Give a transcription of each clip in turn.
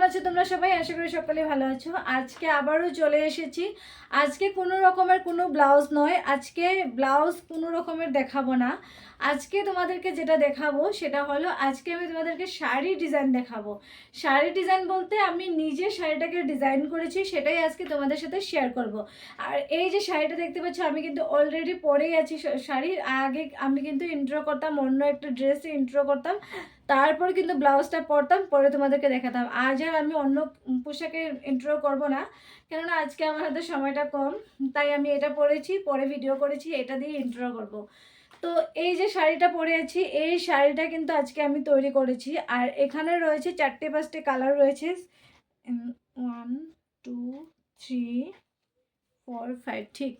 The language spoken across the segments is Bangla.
আছো তোমরা সবাই? আশা করি সকলে ভালো আছো। আজকে আবারও চলে এসেছি। আজকে কোনো রকমের কোনো ব্লাউজ নয়, আজকে ব্লাউজ কোনো রকমের দেখাবো না। আজকে তোমাদেরকে যেটা দেখাবো সেটা হলো, আজকে আমি তোমাদেরকে শাড়ি ডিজাইন দেখাবো। শাড়ি ডিজাইন বলতে আমি নিজে শাড়িটাকে ডিজাইন করেছি, সেটাই আজকে তোমাদের সাথে শেয়ার করব। আর এই যে শাড়িটা দেখতে পাচ্ছ, আমি কিন্তু অলরেডি পরেই আছি শাড়ি। আগে আমি কিন্তু ইন্ট্রো করতাম, অন্য একটা ড্রেসে ইন্ট্রো করতাম, তারপর কিন্তু ব্লাউজটা পরতাম, পরে তোমাদেরকে দেখাতাম। আজ আর আমি অন্য পোশাকে ইন্ট্রো করব না, কেননা আজকে আমার হাতে সময়টা কম, তাই আমি এটা পরেছি, পরে ভিডিও করেছি, এটা দিয়ে ইন্ট্রো করব। তো এই যে শাড়িটা পরে আছি, এই শাড়িটা কিন্তু আজকে আমি তৈরি করেছি। আর এখানে রয়েছে 4-5টে কালার রয়েছে, 1 2 3 4 5, ঠিক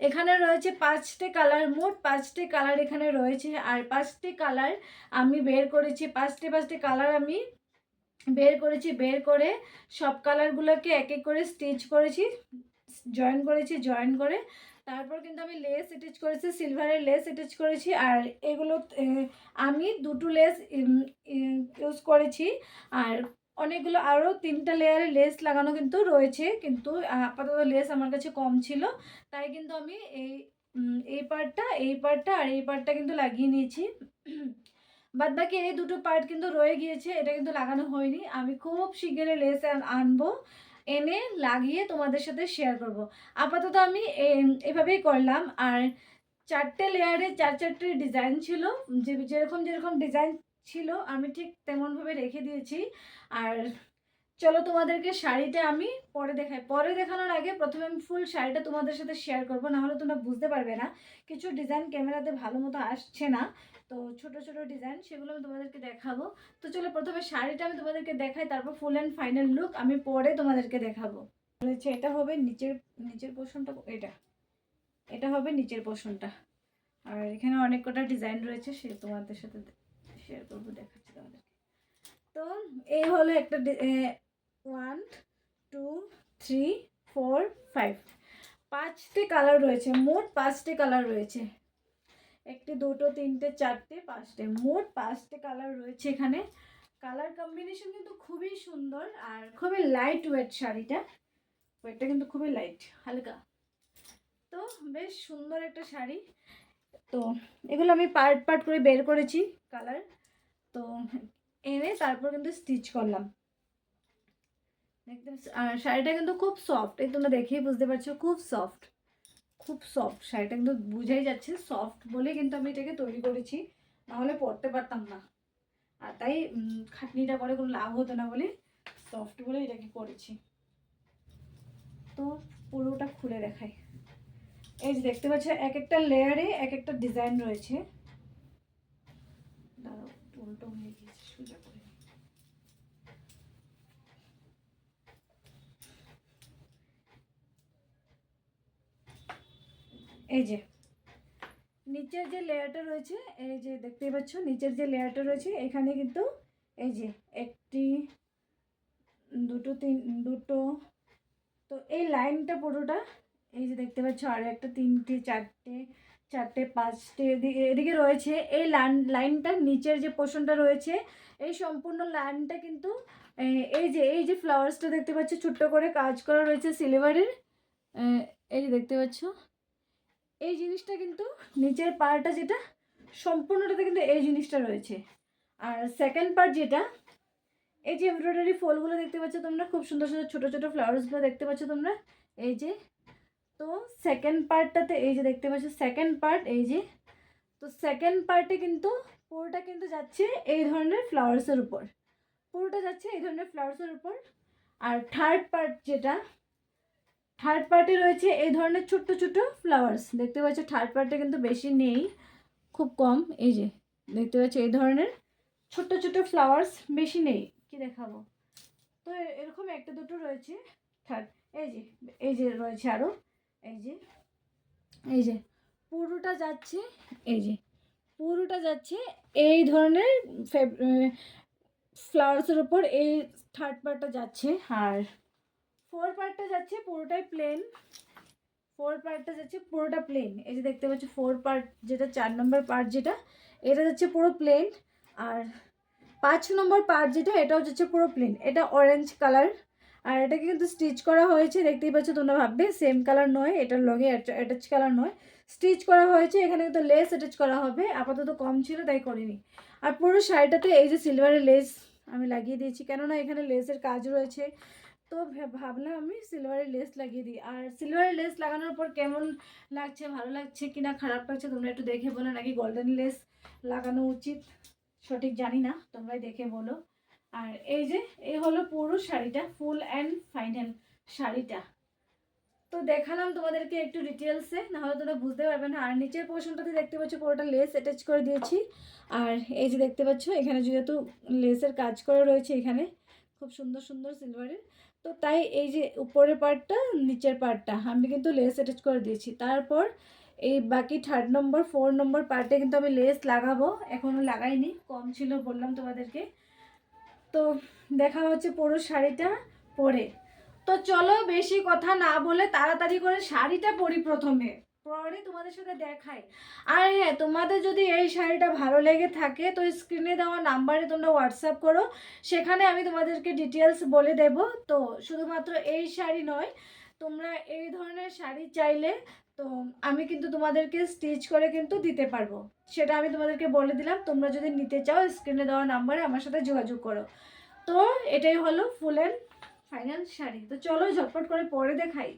এখানে রয়েছে 5টে কালার, মোট 5টে কালার এখানে রয়েছে। আর 5টে কালার আমি বের করেছি, 5টে কালার আমি বের করেছি। বের করে সব কালারগুলোকে এক এক করে স্টিচ করেছি, জয়েন করে তারপর কিন্তু আমি লেস অ্যাটাচ করেছি, সিলভারের লেস অ্যাটাচ করেছি। আর এগুলো আমি দুটো লেস ইউজ করেছি। আর অনেকগুলো আরও 3টা লেয়ারে লেস লাগানো কিন্তু রয়েছে, কিন্তু আপাতত লেস আমার কাছে কম ছিল, তাই কিন্তু আমি এই পার্টটা আর এই পার্টটা কিন্তু লাগিয়ে নিয়েছি। বাদ বাকি এই দুটো পার্ট কিন্তু রয়ে গিয়েছে, এটা কিন্তু লাগানো হয়নি। আমি খুব শিগগিরই লেস আনবো, এনে লাগিয়ে তোমাদের সাথে শেয়ার করব। আপাতত আমি এভাবেই করলাম। আর 4টে লেয়ারে 4-4টে ডিজাইন ছিল, যেরকম যেরকম ডিজাইন ছিল আমি ঠিক তেমনভাবে রেখে দিয়েছি। আর চলো তোমাদেরকে শাড়িটা আমি পরে দেখাই। পরে দেখানোর আগে প্রথমে আমি ফুল শাড়িটা তোমাদের সাথে শেয়ার করবো, নাহলে তোমরা বুঝতে পারবে না। কিছু ডিজাইন ক্যামেরাতে ভালো মতো আসছে না, তো ছোট ছোট ডিজাইন, সেগুলো আমি তোমাদেরকে দেখাবো। তো চলো প্রথমে শাড়িটা আমি তোমাদেরকে দেখাই, তারপর ফুল অ্যান্ড ফাইনাল লুক আমি পরে তোমাদেরকে দেখাবো। বলেছে এটা হবে নিচের নিচের পোর্শনটা, এটা হবে নিচের পোর্শনটা। আর এখানে অনেক কটা ডিজাইন রয়েছে, সে তোমাদের সাথে শেয়ার করবো, দেখাচ্ছি তোমাদেরকে। তো এই হলো একটা 1 2 3 4 5, 5টে কালার রয়েছে, মোট 5টে কালার রয়েছে। একটি, দুটো, তিনটে, চারটে, 5টে, মোট 5টে কালার রয়েছে এখানে। কালার কম্বিনেশন কিন্তু খুবই সুন্দর আর খুবই লাইট ওয়েট শাড়িটা। ওয়েটটা কিন্তু খুবই লাইট, হালকা, তো বেশ সুন্দর একটা শাড়ি। তো এগুলো আমি পার্ট পার্ট করে বের করেছি কালার, তো এনে তারপর কিন্তু স্টিচ করলাম। একদম। আর শাড়িটা কিন্তু খুব সফট, এই তোমরা দেখেই বুঝতে পারছো, খুব সফট, খুব সফট শাড়িটা কিন্তু বুঝাই যাচ্ছে সফট বলে কিন্তু আমি এটাকে তৈরি করেছি, নাহলে পরতে পারতাম না। আর তাই খাটনিটা করে কোনো লাভ হতো না বলে সফট বলে এটাকে করেছি। তো পুরোটা খুলে দেখাই। এই যে দেখতে পাচ্ছ, এক একটা লেয়ারে এক একটা ডিজাইন রয়েছে। দাঁড়াও, উল্টো হয়ে গিয়েছে, সোজা করে। এই যে নিচের যে লেয়ারটা রয়েছে, এই যে দেখতেই পাচ্ছ নিচের যে লেয়ারটা রয়েছে, এখানে কিন্তু এই যে একটি, দুটো, দুটো, তো এই লাইনটা পুরোটা, এই যে দেখতে পাচ্ছ, আর একটা, তিনটে, চারটে, চারটে, 5টে এদিকে রয়েছে। এই লাইনটার নিচের যে পোর্শনটা রয়েছে, এই সম্পূর্ণ লাইনটা কিন্তু এই যে ফ্লাওয়ার্সটা দেখতে পাচ্ছ, ছোট্ট করে কাজ করা রয়েছে সিলভারের, এই যে দেখতে পাচ্ছ, এই জিনিসটা কিন্তু নিচের পার্টটা যেটা সম্পূর্ণটাতে কিন্তু এই জিনিসটা রয়েছে। আর সেকেন্ড পার্ট যেটা, এই যে এমব্রয়ডারি ফলগুলো দেখতে পাচ্ছ তোমরা, খুব সুন্দর সুন্দর ছোটো ছোটো ফ্লাওয়ার্সগুলো দেখতে পাচ্ছ তোমরা, এই যে। তো সেকেন্ড পার্টটাতে এই যে দেখতে পাচ্ছ সেকেন্ড পার্ট, এই যে। তো সেকেন্ড পার্টে কিন্তু পুরোটা কিন্তু যাচ্ছে এই ধরনের ফ্লাওয়ার্সের উপর, পুরোটা যাচ্ছে এই ধরনের ফ্লাওয়ার্সের উপর। আর থার্ড পার্ট যেটা, থার্ড পার্টে রয়েছে এই ধরনের ছোট্ট ছোট্ট ফ্লাওয়ার্স দেখতে পাচ্ছ। থার্ড পার্টে কিন্তু বেশি নেই, খুব কম, এই যে দেখতে পাচ্ছ এই ধরনের ছোট্ট ছোট্ট ফ্লাওয়ার্স, বেশি নেই। কি দেখাবো, তো এরকম একটা দুটো রয়েছে। থার্ড, এই যে রয়েছে আরও, এই যে পুরোটা যাচ্ছে, এই যে পুরোটা যাচ্ছে এই ধরনের ফ্লাওয়ার্সের উপর, এই থার্ড পার্টটা যাচ্ছে। আর ফোর পার্টটা যাচ্ছে পুরোটাই প্লেন, ফোর পার্টটা যাচ্ছে পুরোটা প্লেন, এই যে দেখতে পাচ্ছ ফোর পার্ট যেটা 4 নম্বর পার্ট যেটা, এটা যাচ্ছে পুরো প্লেন। আর 5 নম্বর পার্ট যেটা, এটা হচ্ছে পুরো প্লেন, এটা অরেঞ্জ কালার। আর এটাকে কিন্তু স্টিচ করা হয়েছে, দেখতেই পাচ্ছ, তোমরা ভাববে সেম কালার নয়, এটার লগে অ্যাটাচ কালার নয়, স্টিচ করা হয়েছে। এখানে কিন্তু লেস অ্যাটাচ করা হবে, আপাতত কম ছিল তাই করিনি। আর পুরো শাড়িটাতে এই যে সিলভারের লেস আমি লাগিয়ে দিয়েছি, কেননা এখানে লেসের কাজ রয়েছে, তো ভাবলাম আমি সিলভারের লেস লাগিয়ে দিই। আর সিলভারের লেস লাগানোর পর কেমন লাগছে, ভালো লাগছে কিনা খারাপ লাগছে তোমরা একটু দেখে বলো, নাকি গোল্ডেন লেস লাগানো উচিত, সঠিক জানি না, তোমরাই দেখে বলো। আর এই যে এই হলো পুরো শাড়িটা, ফুল অ্যান্ড ফাইনাল শাড়িটা। তো দেখালাম তোমাদেরকে একটু ডিটেলসে, নাহলে তোমরা বুঝতে পারবে না। আর নিচের পোর্শনটাতে দেখতে পাচ্ছ পুরোটা লেস অ্যাটাচ করে দিয়েছি। আর এই যে দেখতে পাচ্ছ এখানে যেহেতু লেসের কাজ করা রয়েছে, এখানে খুব সুন্দর সুন্দর সিলভারের, তো তাই এই যে উপরের পার্টটা নিচের পার্টটা আমি কিন্তু লেস অ্যাটাচ করে দিয়েছি। তারপর এই বাকি 3 নম্বর 4 নম্বর পার্টে কিন্তু আমি লেস লাগাবো, এখনও লাগাইনি, কম ছিল বললাম তোমাদেরকে। তো দেখা হচ্ছে পুরো শাড়িটা পরে। তো চলো বেশি কথা না বলে তাড়াতাড়ি করে শাড়িটা পরি, প্রথমে পরে তোমাদের সাথে দেখাই। আর হ্যাঁ, তোমাদের যদি এই শাড়িটা ভালো লেগে থাকে তো স্ক্রিনে দেওয়া নাম্বারে তোমরা হোয়াটসঅ্যাপ করো, সেখানে আমি তোমাদেরকে ডিটেলস বলে দেব। তো শুধুমাত্র এই শাড়ি নয়, তোমরা এই ধরনের শাড়ি চাইলে তো আমি কিন্তু তোমাদেরকে স্টিচ করে কিন্তু দিতে পারবো, সেটা আমি তোমাদেরকে বলে দিলাম। তোমরা যদি নিতে চাও স্ক্রিনে দেওয়া নাম্বারে আমার সাথে যোগাযোগ করো। তো এটাই হলো ফুল অ্যান্ড ফাইনাল শাড়ি। তো চলো ঝটপট করে পরে দেখাই।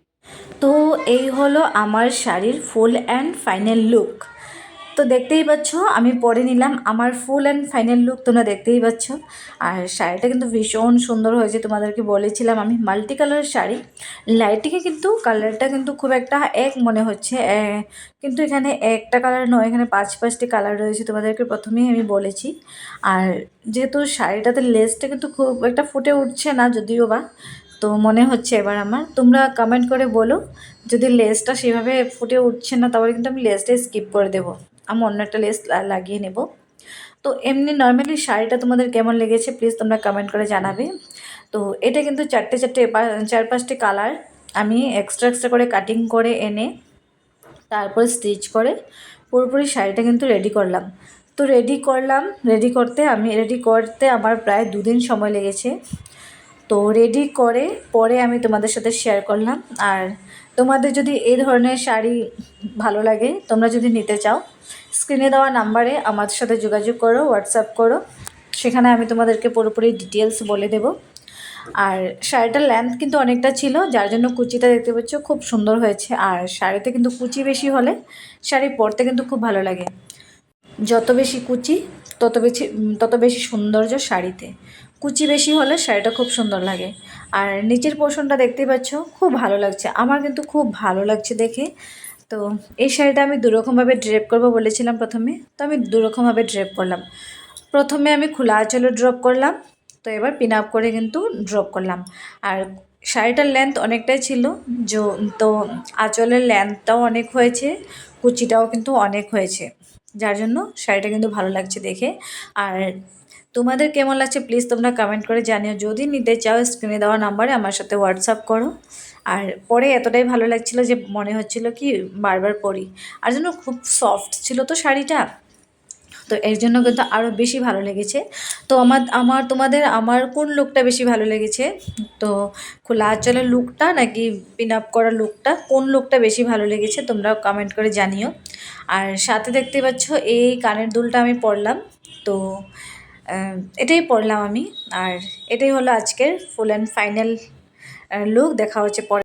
তো এই হলো আমার শাড়ির ফুল অ্যান্ড ফাইনাল লুক। তো দেখতেই পাচ্ছ আমি পরে নিলাম আমার ফুল অ্যান্ড ফাইনাল লুক, তোমরা দেখতেই পাচ্ছ। আর শাড়িটা কিন্তু ভীষণ সুন্দর হয়েছে, তোমাদেরকে বলেছিলাম আমি মাল্টি কালারের শাড়ি, লাইটিংয়ে কিন্তু কালারটা কিন্তু খুব একটা এক মনে হচ্ছে, কিন্তু এখানে একটা কালার নয়, এখানে 5-5টি কালার রয়েছে, তোমাদেরকে প্রথমেই আমি বলেছি। আর যেহেতু শাড়িটাতে লেসটা কিন্তু খুব একটা ফুটে উঠছে না যদিও বা, তো মনে হচ্ছে এবার আমার, তোমরা কমেন্ট করে বলো যদি লেসটা সেভাবে ফুটে উঠছে না তাহলে কিন্তু আমি লেসটা স্কিপ করে দেবো, আমি অন্য একটা লেস লাগিয়ে নেব। তো এমনি নর্মালি শাড়িটা তোমাদের কেমন লেগেছে প্লিজ তোমরা কমেন্ট করে জানাবে। তো এটা কিন্তু 4-5টি কালার আমি এক্সট্রা এক্সট্রা করে কাটিং করে এনে তারপরে স্টিচ করে পুরোপুরি শাড়িটা কিন্তু রেডি করলাম। তো রেডি করতে আমার প্রায় 2 দিন সময় লেগেছে। তো রেডি করে পরে আমি তোমাদের সাথে শেয়ার করলাম। আর তোমাদের যদি এই ধরনের শাড়ি ভালো লাগে, তোমরা যদি নিতে চাও স্ক্রিনে দেওয়া নাম্বারে আমার সাথে যোগাযোগ করো, হোয়াটসঅ্যাপ করো, সেখানে আমি তোমাদেরকে পুরোপুরি ডিটেলস বলে দেব। আর শাড়িটার লেন্থ কিন্তু অনেকটা ছিল, যার জন্য কুচিটা দেখতে পাচ্ছ খুব সুন্দর হয়েছে। আর শাড়িতে কিন্তু কুচি বেশি হলে শাড়ি পরতে কিন্তু খুব ভালো লাগে, যত বেশি কুচি তত বেশি সৌন্দর্য শাড়িতে, কুচি বেশি হলে শাড়িটা খুব সুন্দর লাগে। আর নিচের পোর্শনটা দেখতেই পাচ্ছ খুব ভালো লাগছে, আমার কিন্তু খুব ভালো লাগছে দেখে। তো এই শাড়িটা আমি দুরকমভাবে ড্রেপ করব বলেছিলাম প্রথমে, তো আমি দুরকমভাবে ড্রেপ করলাম। প্রথমে আমি খোলা আঁচলে ড্রপ করলাম, তো এবার পিন আপ করে কিন্তু ড্রপ করলাম। আর শাড়িটার লেন্থ অনেকটাই ছিল, তো আঁচলের লেন্থটাও অনেক হয়েছে, কুচিটাও কিন্তু অনেক হয়েছে, যার জন্য শাড়িটা কিন্তু ভালো লাগছে দেখে। আর তোমাদের কেমন লাগছে প্লিজ তোমরা কমেন্ট করে জানিও, যদি নিতে চাও স্ক্রিনে দেওয়া নাম্বারে আমার সাথে হোয়াটসঅ্যাপ করো। আর পরে এতটাই ভালো লাগছিল যে মনে হচ্ছিল কি বারবার পরি, আর জন্য খুব সফট ছিল তো শাড়িটা, তো এর জন্য কিন্তু আরও বেশি ভালো লেগেছে। তো আমার কোন লুকটা বেশি ভালো লেগেছে, তো খোলা আঁচলের লুকটা নাকি পিন আপ করা লুকটা, কোন লুকটা বেশি ভালো লেগেছে তোমরা কমেন্ট করে জানিও। আর সাথে দেখতে পাচ্ছ এই কানের দুলটা আমি পরলাম, তো এটাই পরলাম আমি। আর এটাই হলো আজকের ফুল অ্যান্ড ফাইনাল লুক, দেখা হচ্ছে পরে।